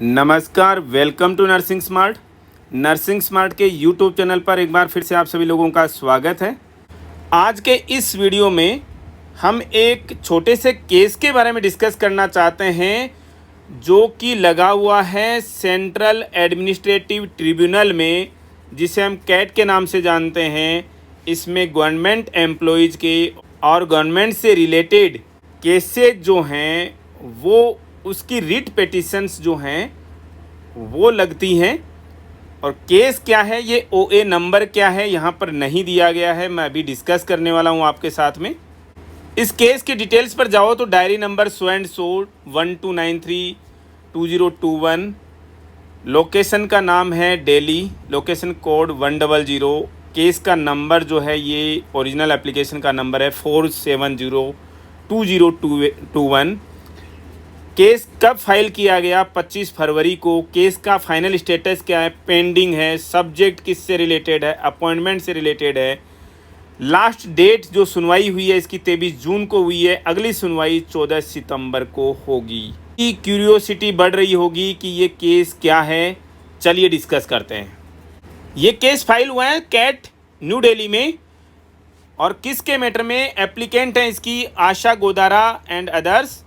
नमस्कार, welcome to nursing smart. Nursing smart के YouTube channel पर एक बार फिर से आप सभी लोगों का स्वागत है। आज के इस वीडियो में हम एक छोटे से केस के बारे में डिस्कस करना चाहते हैं जो कि लगा हुआ है सेंट्रल एडमिनिस्ट्रेटिव ट्रिब्यूनल में, जिसे हम कैट के नाम से जानते हैं। इसमें गवर्नमेंट एम्प्लॉयज़ के और गवर्नमेंट से रिलेटेड केसेज जो हैं वो उसकी रिट पिटिशंस जो हैं वो लगती हैं। और केस क्या है, ये ओए नंबर क्या है, यहाँ पर नहीं दिया गया है। मैं अभी डिस्कस करने वाला हूँ आपके साथ में। इस केस के डिटेल्स पर जाओ तो diary number so and so 12932021, location का नाम है दिल्ली, लोकेशन कोड 100। केस का नंबर जो है ये ओरिजिनल एप्लीकेशन का नंबर है 4702021। केस कब फाइल किया गया? 25 फरवरी को। केस का फाइनल स्टेटस क्या है? पेंडिंग है। सब्जेक्ट किससे रिलेटेड है? अपॉइंटमेंट से रिलेटेड है। लास्ट डेट जो सुनवाई हुई है इसकी 23 जून को हुई है। अगली सुनवाई 14 सितंबर को होगी। क्यूरियोसिटी बढ़ रही होगी कि ये केस क्या है। चलिए डिस्कस करते हैं। ये केस फाइल हुआ है कैट न्यू दिल्ली में। और किसके मैटर में? एप्लीकेंट है इसकी Asha Godara and others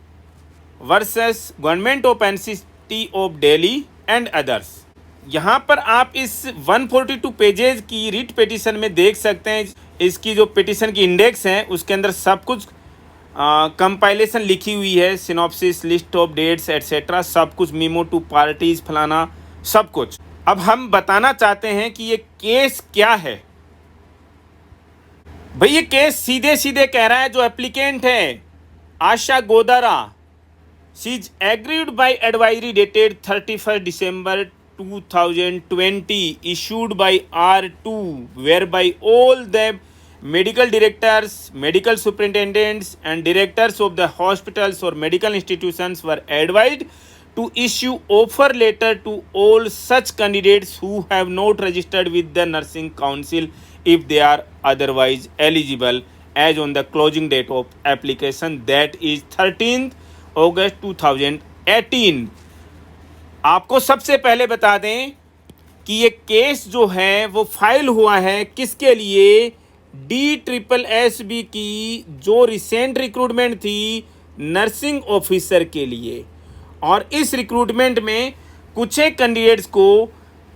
versus government of NCT of Delhi and others. यहाँ पर आप इस 142 पेजेज की रिट पिटिशन में देख सकते हैं। इसकी जो पिटिशन की इंडेक्स है उसके अंदर सब कुछ कंपाइलेशन लिखी हुई है, synopsis, list of dates etcetera, सब कुछ, मीमो टू पार्टीज, फलाना सब कुछ। अब हम बताना चाहते हैं कि ये केस क्या है। भाई ये केस सीधे सीधे कह रहा है जो एप्लीकेंट है आशा Godara, she is aggrieved by advisory dated 31st December 2020 issued by R2, whereby all the medical directors, medical superintendents and directors of the hospitals or medical institutions were advised to issue offer letter to all such candidates who have not registered with the nursing council if they are otherwise eligible as on the closing date of application, that is 13th अगस्त 2018। आपको सबसे पहले बता दें कि ये case जो है वो फाइल हुआ है किसके लिए? DSSB की जो रिसेंट रिक्रूटमेंट थी नर्सिंग ऑफिसर के लिए। और इस रिक्रूटमेंट में कुछ एक कैंडिडेट्स को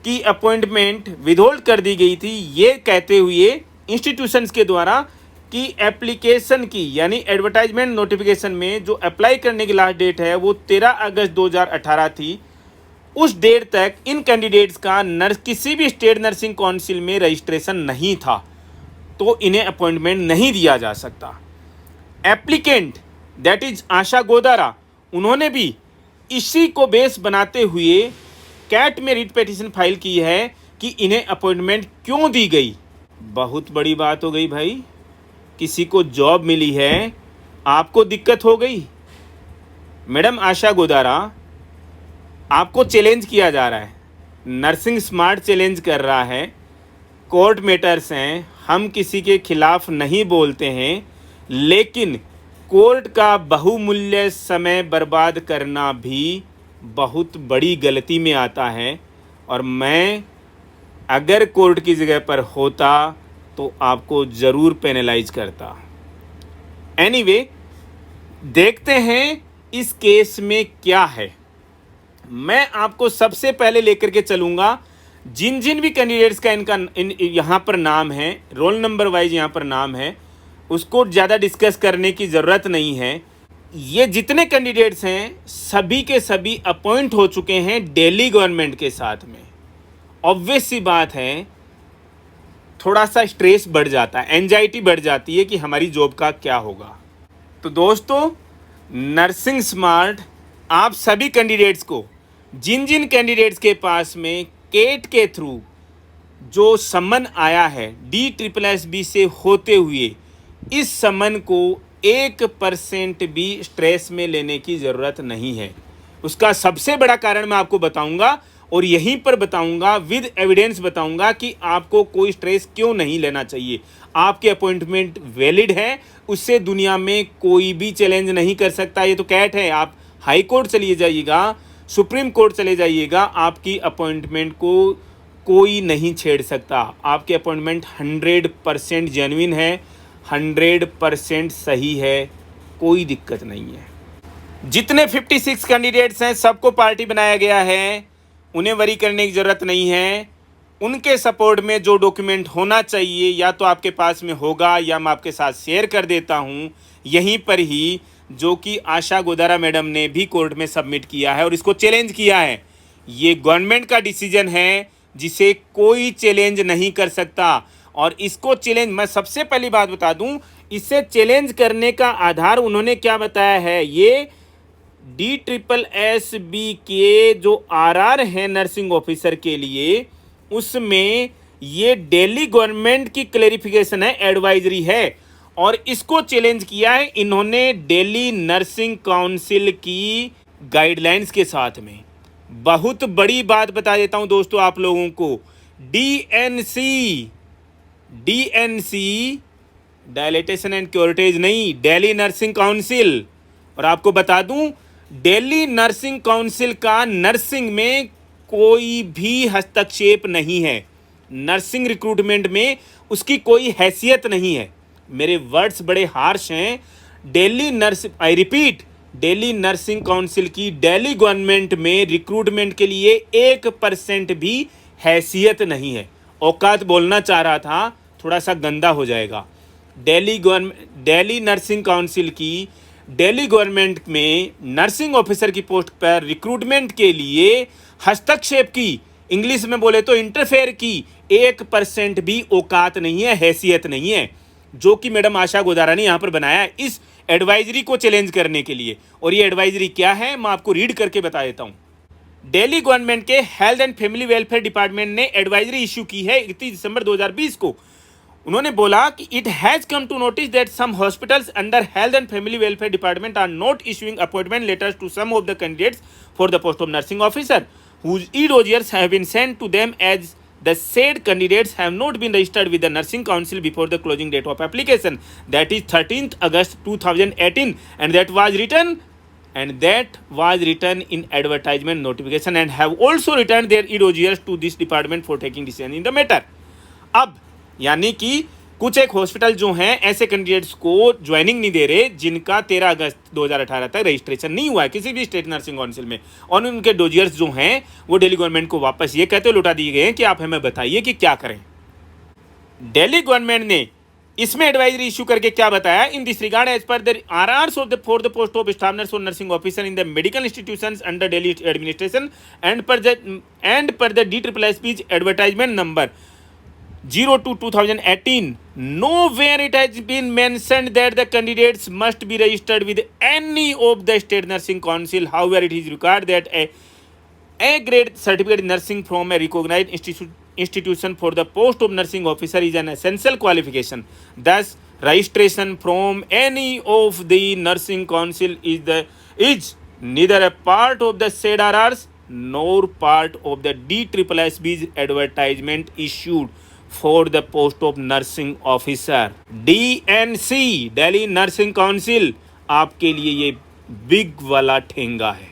की अपॉइंटमेंट विदहोल्ड कर दी गई थी, ये कहते हुए इंस्टीट्यूशंस के द्वारा कि एप्लीकेशन की यानी एडवर्टाइजमेंट नोटिफिकेशन में जो अप्लाई करने की लास्ट डेट है वो 13 अगस्त 2018 थी। उस डेट तक इन कैंडिडेट्स का किसी भी स्टेट नर्सिंग काउंसिल में रजिस्ट्रेशन नहीं था, तो इन्हें अपॉइंटमेंट नहीं दिया जा सकता। एप्लीकेंट दैट इज आशा गोदारा, उन्होंने भी इसी को बेस बनाते हुए कैट में रिट पिटिशन फाइल की है कि इन्हें अपॉइंटमेंट क्यों दी गई। बहुत बड़ी बात हो गई भाई, किसी को जॉब मिली है, आपको दिक्कत हो गई। मैडम आशा गोदारा, आपको चैलेंज किया जा रहा है, नर्सिंग स्मार्ट चैलेंज कर रहा है। कोर्ट मैटर्स हैं, हम किसी के खिलाफ नहीं बोलते हैं, लेकिन कोर्ट का बहुमूल्य समय बर्बाद करना भी बहुत बड़ी गलती में आता है। और मैं अगर कोर्ट की जगह पर होता तो आपको ज़रूर पेनलाइज करता। एनीवे, देखते हैं इस केस में क्या है। मैं आपको सबसे पहले लेकर के चलूँगा जिन जिन भी कैंडिडेट्स का यहाँ पर नाम है, रोल नंबर वाइज यहाँ पर नाम है, उसको ज़्यादा डिस्कस करने की ज़रूरत नहीं है। ये जितने कैंडिडेट्स हैं सभी के सभी अपॉइंट हो चुके हैं दिल्ली गवर्नमेंट के साथ में। ऑब्वियस सी बात है, थोड़ा सा स्ट्रेस बढ़ जाता है, एंजाइटी बढ़ जाती है कि हमारी जॉब का क्या होगा। तो दोस्तों, नर्सिंग स्मार्ट आप सभी कैंडिडेट्स को, जिन जिन कैंडिडेट्स के पास में केट के थ्रू जो सम्मन आया है DSSB से होते हुए, इस सम्मन को 1% भी स्ट्रेस में लेने की ज़रूरत नहीं है। उसका सबसे बड़ा कारण मैं आपको बताऊंगा और यहीं पर बताऊंगा, विद एविडेंस बताऊंगा कि आपको कोई स्ट्रेस क्यों नहीं लेना चाहिए। आपके अपॉइंटमेंट वैलिड है, उससे दुनिया में कोई भी चैलेंज नहीं कर सकता। ये तो कैट है। आप हाई कोर्ट चलिए जाइएगा, सुप्रीम कोर्ट चले जाइएगा, आपकी अपॉइंटमेंट को कोई नहीं छेड़ सकता। आपकी अपॉइंटमेंट 100% जेन्युइन है, 100% सही है, कोई दिक्कत नहीं है। जितने 56 कैंडिडेट्स हैं सबको पार्टी बनाया गया है, उन्हें वरी करने की ज़रूरत नहीं है। उनके सपोर्ट में जो डॉक्यूमेंट होना चाहिए या तो आपके पास में होगा या मैं आपके साथ शेयर कर देता हूं यहीं पर ही, जो कि आशा गोदारा मैडम ने भी कोर्ट में सबमिट किया है और इसको चैलेंज किया है। ये गवर्नमेंट का डिसीजन है जिसे कोई चैलेंज नहीं कर सकता। और इसको चैलेंज, मैं सबसे पहली बात बता दूं, इसे चैलेंज करने का आधार उन्होंने क्या बताया है, ये DSSB के जो RR है नर्सिंग ऑफिसर के लिए, उसमें ये दिल्ली गवर्नमेंट की क्लेरिफिकेशन है, एडवाइजरी है। और इसको चैलेंज किया है इन्होंने दिल्ली नर्सिंग काउंसिल की गाइडलाइंस के साथ में। बहुत बड़ी बात बता देता हूं दोस्तों आप लोगों को, DNC डायलेटेशन एंड क्योरेटेज नहीं, दिल्ली नर्सिंग काउंसिल। और आपको बता दूं, दिल्ली नर्सिंग काउंसिल का नर्सिंग में कोई भी हस्तक्षेप नहीं है, नर्सिंग रिक्रूटमेंट में उसकी कोई हैसियत नहीं है। मेरे वर्ड्स बड़े हार्श हैं। I repeat, Delhi nursing council की दिल्ली गवर्नमेंट में रिक्रूटमेंट के लिए 1% भी हैसियत नहीं है। औकात बोलना चाह रहा था, थोड़ा सा गंदा हो जाएगा। दिल्ली नर्सिंग काउंसिल की दिल्ली गवर्नमेंट में नर्सिंग ऑफिसर की पोस्ट पर रिक्रूटमेंट के लिए हस्तक्षेप की, इंग्लिश में बोले तो इंटरफेयर की, 1% भी औकात नहीं है, हैसियत नहीं है, जो कि मैडम आशा गोदारा ने यहाँ पर बनाया है इस एडवाइजरी को चैलेंज करने के लिए। और ये एडवाइजरी क्या है मैं आपको रीड करके बता देता हूँ। दिल्ली गवर्नमेंट के health and family welfare department ने एडवाइजरी इशू की है 31 दिसंबर 2020 को। उन्होंने बोला कि it has come to notice that some hospitals under health and family welfare department are not issuing appointment letters to some of the candidates for the post of nursing officer whose e-dossiers have been sent to them, as the said candidates have not been registered with the nursing council before the closing date of application, that is 13th August 2018, and that was written in advertisement notification, and have also returned their e-dossiers to this department for taking decision in the matter. अब यानी कि कुछ एक hospital जो हैं ऐसे candidates को joining नहीं दे रहे जिनका 13 अगस्त 2018 तक रजिस्ट्रेशन नहीं हुआ है किसी भी स्टेट नर्सिंग काउंसिल में, और उनके डोजियर्स जो हैं वो दिल्ली गवर्नमेंट को वापस ये कहते लौटा दिए गए हैं कि आप हमें बताइए कि क्या करें। दिल्ली गवर्नमेंट ने इसमें एडवाइजरी इशू करके क्या बताया, in this regard as per the RRs of the for the post of staff nurse और nursing officer in the medical institutions under Delhi administration and per the DSSB's advertisement number 02/2018, nowhere it has been mentioned that the candidates must be registered with any of the state nursing council. However, it is required that a grade certificate in nursing from a recognized institution for the post of nursing officer is an essential qualification. Thus, registration from any of the nursing council is neither a part of the said RRs nor part of the DSSB's advertisement issued for the post of nursing officer. DNC Delhi nursing council आपके लिए ये big वाला ठेंगा है,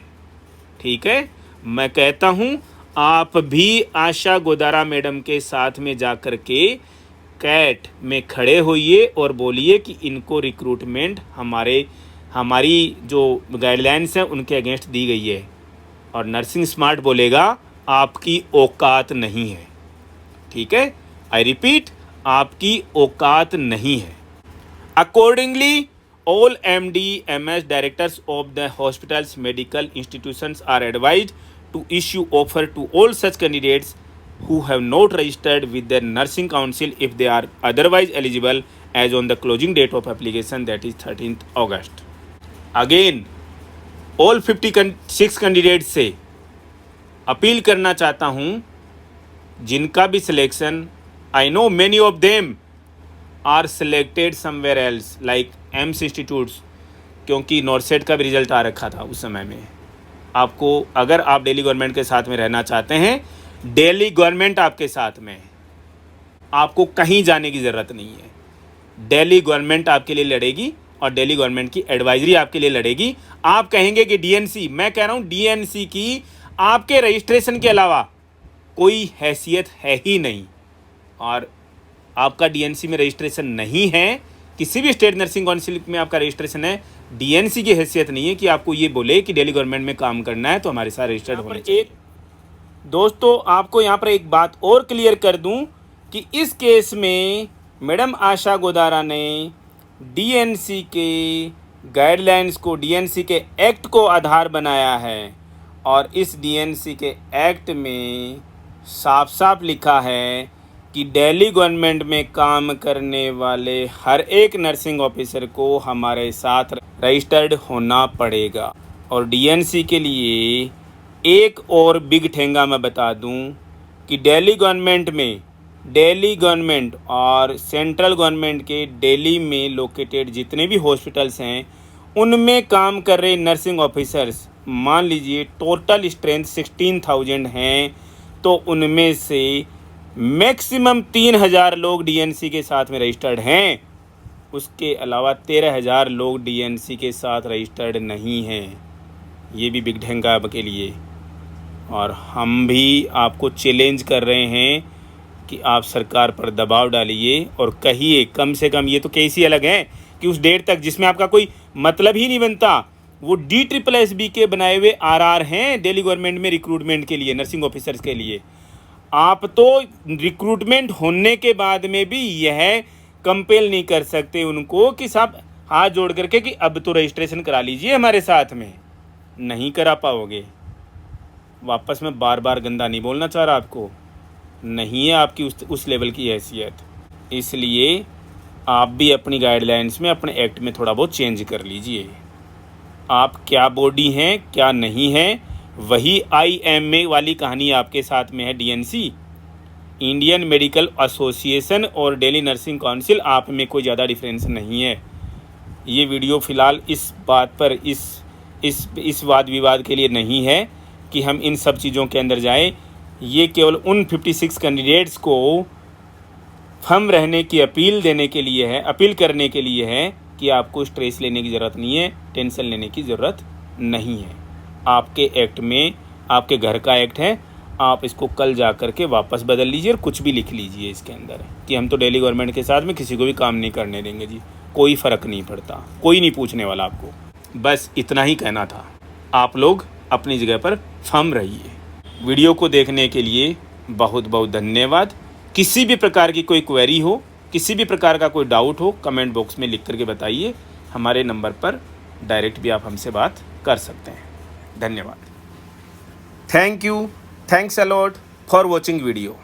ठीक है। मैं कहता हूं आप भी आशा गोदारा मैडम के साथ में जाकर के कैट में खड़े होइए और बोलिए कि इनको रिक्रूटमेंट हमारी जो गाइडलाइंस हैं उनके अगेंस्ट दी गई है, और नर्सिंग स्मार्ट बोलेगा आपकी औकात नहीं है, ठीक है। आई रिपीट, आपकी औकात नहीं है। Accordingly all MD MS directors of the hospitals medical institutions are advised to issue offer to all such candidates who have not registered with the nursing council if they are otherwise eligible as on the closing date of application, that is 13th August. Again, all 56 candidates से appeal करना चाहता हूँ जिनका भी selection, I know many of them are selected somewhere else like AIIMS institutes, क्योंकि नॉर्सेट का भी result आ रखा था उस समय में। आपको अगर आप दिल्ली गवर्नमेंट के साथ में रहना चाहते हैं, दिल्ली गवर्नमेंट आपके साथ में है, आपको कहीं जाने की ज़रूरत नहीं है। दिल्ली गवर्नमेंट आपके लिए लड़ेगी और दिल्ली गवर्नमेंट की एडवाइजरी आपके लिए लड़ेगी। आप कहेंगे कि डीएनसी, मैं कह रहा हूँ डीएनसी की आपके रजिस्ट्रेशन के अलावा कोई हैसियत है ही नहीं, और आपका डीएनसी में रजिस्ट्रेशन नहीं है, किसी भी स्टेट नर्सिंग काउंसिल में आपका रजिस्ट्रेशन है, डीएनसी की हैसियत नहीं है कि आपको ये बोले कि दिल्ली गवर्नमेंट में काम करना है तो हमारे साथ रजिस्टर्ड होना चाहिए। दोस्तों आपको यहाँ पर एक बात और क्लियर कर दूँ कि इस केस में मैडम आशा गोदारा ने डीएनसी के गाइडलाइंस को, डीएनसी के एक्ट को आधार बनाया है, और इस डीएनसी के एक्ट में साफ साफ लिखा है कि दिल्ली गवर्नमेंट में काम करने वाले हर एक नर्सिंग ऑफिसर को हमारे साथ रजिस्टर्ड होना पड़ेगा। और डीएनसी के लिए एक और बिग ठेंगा मैं बता दूं कि दिल्ली गवर्नमेंट और सेंट्रल गवर्नमेंट के दिल्ली में लोकेटेड जितने भी हॉस्पिटल्स हैं उनमें काम कर रहे नर्सिंग ऑफिसर्स, मान लीजिए टोटल स्ट्रेंथ 16,000 हैं, तो उनमें से मैक्सिमम 3,000 लोग डीएनसी के साथ में रजिस्टर्ड हैं। उसके अलावा 13,000 लोग डीएनसी के साथ रजिस्टर्ड नहीं हैं। ये भी बिग ढंगा के लिए, और हम भी आपको चैलेंज कर रहे हैं कि आप सरकार पर दबाव डालिए और कहिए, कम से कम ये तो केस ही अलग है कि उस डेट तक जिसमें आपका कोई मतलब ही नहीं बनता, वो DSSB के बनाए हुए RR हैं दिल्ली गवर्नमेंट में रिक्रूटमेंट के लिए, नर्सिंग ऑफिसर्स के लिए। आप तो रिक्रूटमेंट होने के बाद में भी यह कंपेल नहीं कर सकते उनको कि साहब हाथ जोड़ करके कि अब तो रजिस्ट्रेशन करा लीजिए हमारे साथ में, नहीं करा पाओगे। वापस मैं बार बार गंदा नहीं बोलना चाह रहा, आपको नहीं है आपकी उस लेवल की हैसियत, इसलिए आप भी अपनी गाइडलाइंस में, अपने एक्ट में थोड़ा बहुत चेंज कर लीजिए। आप क्या बॉडी हैं क्या नहीं हैं, वही IMA वाली कहानी आपके साथ में है। डीएनसी, इंडियन मेडिकल एसोसिएशन और दिल्ली नर्सिंग काउंसिल, आप में कोई ज़्यादा डिफरेंस नहीं है। ये वीडियो फ़िलहाल इस बात पर, इस वाद विवाद के लिए नहीं है कि हम इन सब चीज़ों के अंदर जाएं। ये केवल उन 56 कैंडिडेट्स को फर्म रहने की अपील करने के लिए है कि आपको स्ट्रेस लेने की ज़रूरत नहीं है, टेंशन लेने की ज़रूरत नहीं है। आपके एक्ट में, आपके घर का एक्ट है, आप इसको कल जा कर के वापस बदल लीजिए और कुछ भी लिख लीजिए इसके अंदर कि हम तो दिल्ली गवर्नमेंट के साथ में किसी को भी काम नहीं करने देंगे जी, कोई फ़र्क नहीं पड़ता, कोई नहीं पूछने वाला आपको। बस इतना ही कहना था। आप लोग अपनी जगह पर फर्म रहिए। वीडियो को देखने के लिए बहुत बहुत धन्यवाद। किसी भी प्रकार की कोई क्वेरी हो, किसी भी प्रकार का कोई डाउट हो, कमेंट बॉक्स में लिख करके बताइए। हमारे नंबर पर डायरेक्ट भी आप हमसे बात कर सकते हैं। धन्यवाद। Thank you, thanks a lot for watching video.